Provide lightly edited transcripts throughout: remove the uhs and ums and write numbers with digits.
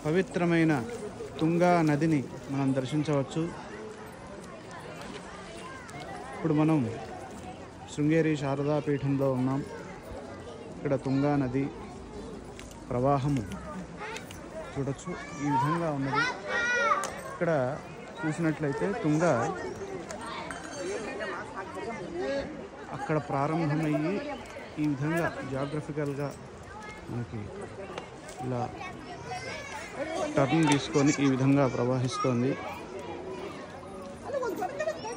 పవిత్రమైన తుంగా నదిని మనం దర్శించవచ్చు. ఇప్పుడు మనం శృంగేరి శారదా పీఠంలో ఉన్నాం. ఇక్కడ తుంగా నది ప్రవాహము చూడొచ్చు, ఈ విధంగా ఉన్నది. ఇక్కడ చూసినట్లయితే తుంగా అక్కడ ప్రారంభమయ్యి ఈ విధంగా జాగ్రఫికల్గా మనకి ఇలా టర్న్ తీసుకొని ఈ విధంగా ప్రవహిస్తోంది.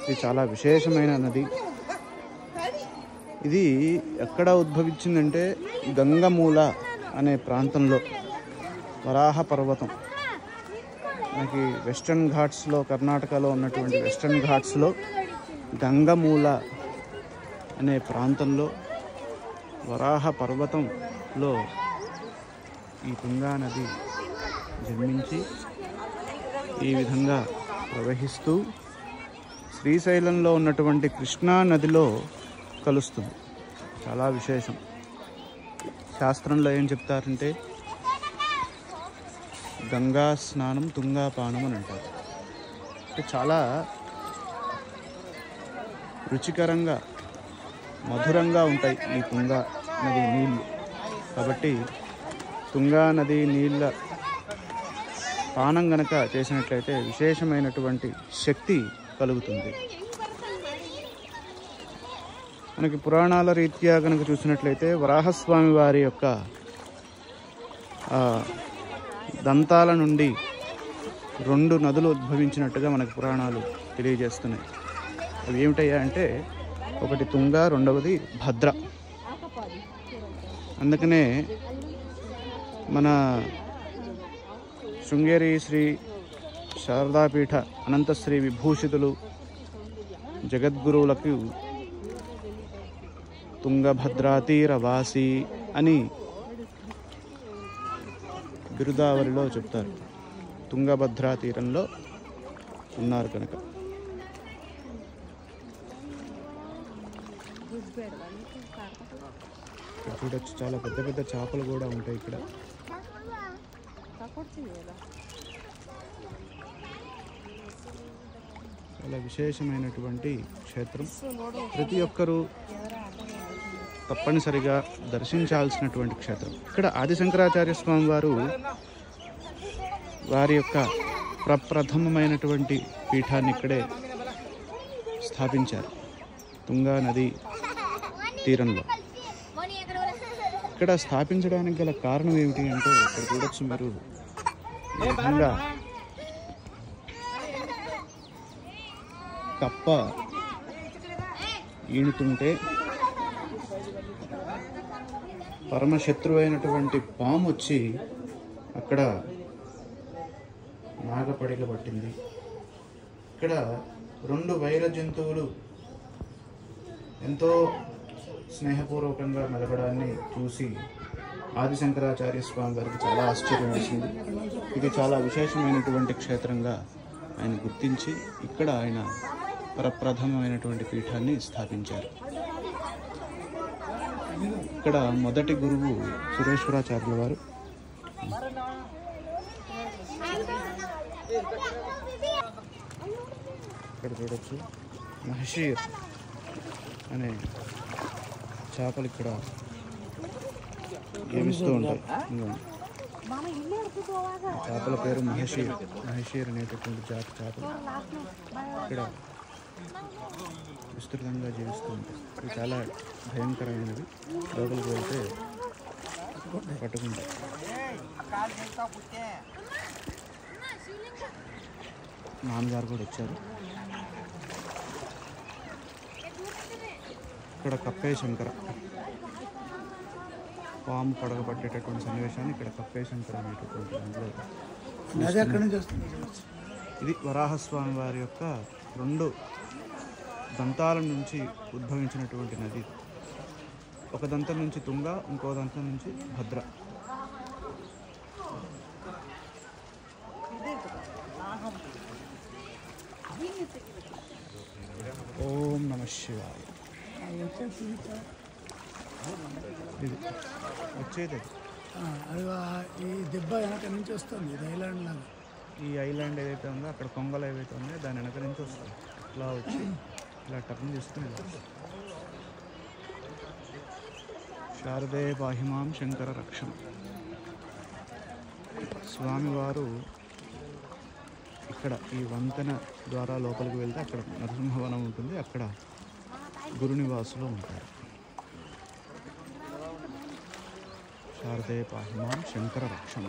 ఇది చాలా విశేషమైన నది. ఇది ఎక్కడ ఉద్భవించిందంటే గంగమూల అనే ప్రాంతంలో, వరాహ పర్వతం మనకి వెస్టర్న్ ఘాట్స్లో, కర్ణాటకలో ఉన్నటువంటి వెస్టర్న్ ఘాట్స్లో గంగమూల అనే ప్రాంతంలో వరాహ పర్వతంలో ఈ తుంగా నది జన్మించి ఈ విధంగా ప్రవహిస్తూ శ్రీశైలంలో ఉన్నటువంటి కృష్ణా నదిలో కలుస్తుంది. చాలా విశేషం. శాస్త్రంలో ఏం చెప్తారంటే గంగా స్నానం తుంగా పానం అని అంటారు. చాలా రుచికరంగా మధురంగా ఉంటాయి ఈ తుంగా నది నీళ్ళు. కాబట్టి తుంగా నది నీళ్ళ పానం గనక చేసినట్లయితే విశేషమైనటువంటి శక్తి కలుగుతుంది. మనకి పురాణాల రీత్యా కనుక చూసినట్లయితే వరాహస్వామి వారి యొక్క దంతాల నుండి 2 నదులు ఉద్భవించినట్టుగా మనకి పురాణాలు తెలియజేస్తున్నాయి. అవి ఏమిటయ్యా అంటే ఒకటి తుంగ, రెండవది భద్ర. అందుకనే మన శృంగేరి శ్రీ శారదాపీఠ అనంతశ్రీ విభూషితులు జగద్గురువులకు తుంగభద్రాతీరవాసి అని బిరుదావరిలో చెప్తారు. తుంగభద్రా తీరంలో ఉన్నారు కనుక. ఇక్కడ చూడొచ్చు, చాలా పెద్ద పెద్ద చేపలు కూడా ఉంటాయి ఇక్కడ. చాలా విశేషమైనటువంటి క్షేత్రం. ప్రతి ఒక్కరూ తప్పనిసరిగా దర్శించాల్సినటువంటి క్షేత్రం. ఇక్కడ ఆది శంకరాచార్య స్వామి వారు వారి యొక్క ప్రప్రథమమైనటువంటి పీఠాన్ని ఇక్కడే స్థాపించారు, తుంగా నది తీరంలో. ఇక్కడ స్థాపించడానికి గల కారణం ఏమిటి అంటే ఇక్కడ చూడొచ్చు మీరు, ఈ విధంగా కప్ప ఈనుతుంటే పరమశత్రువు అయినటువంటి పాము వచ్చి అక్కడ నాగపడిగ పట్టింది. ఇక్కడ 2 వైర జంతువులు ఎంతో స్నేహపూర్వకంగా మెలగడాన్ని చూసి ఆది శంకరాచార్య స్వామి వారికి చాలా ఆశ్చర్యం వేసింది. ఇది చాలా విశేషమైనటువంటి క్షేత్రంగా ఆయన గుర్తించి ఇక్కడ ఆయన ప్రప్రథమమైనటువంటి పీఠాన్ని స్థాపించారు. ఇక్కడ మొదటి గురువు సురేశ్వరాచార్యుల వారు. ఇక్కడ చూడొచ్చు మహషీర్ అనే చేపలు ఇక్కడ ఏమిస్తూ ఉంటాయి. చేపల పేరు మహషీర్. మహషీర్ అనేటటువంటి జాతి చేపలు ఇక్కడ విస్తృతంగా జీవిస్తూ ఉంటాయి. ఇవి చాలా భయంకరమైనవి. లోపలికి వెళ్తే పట్టుకుంటాయి. నాన్నగారు కూడా వచ్చారు. ఇక్కడ కప్పే శంకర, పాము పడగబట్టేటటువంటి సన్నివేశాన్ని ఇక్కడ కప్పే శంకర అనేటటువంటి దాంట్లో ఇది వరాహస్వామి వారి యొక్క 2 దంతాల నుంచి ఉద్భవించినటువంటి నది. ఒక దంతం నుంచి తుంగ, ఇంకో దంతం నుంచి భద్ర. ఓం నమః శివాయ. ఇది వచ్చేది అది ఈ దెబ్బ వెనక నుంచి వస్తుంది, ఇది ఐలాండ్ లాగా. ఈ ఐలాండ్ ఏదైతే ఉందో అక్కడ కొంగలు ఏవైతే ఉన్నాయో దాని వెనక నుంచి వస్తుంది. ఇట్లా వచ్చి ఇలా టర్న్ తీసుకుని శారదే పాహిమాం శంకర రక్షం. స్వామివారు ఇక్కడ ఈ వంతెన ద్వారా లోపలికి వెళ్తే అక్కడ నరసింహవనం ఉంటుంది, అక్కడ గురునివాసులు ఉంటారు. శారదే పాహిమాం శంకర రక్షం.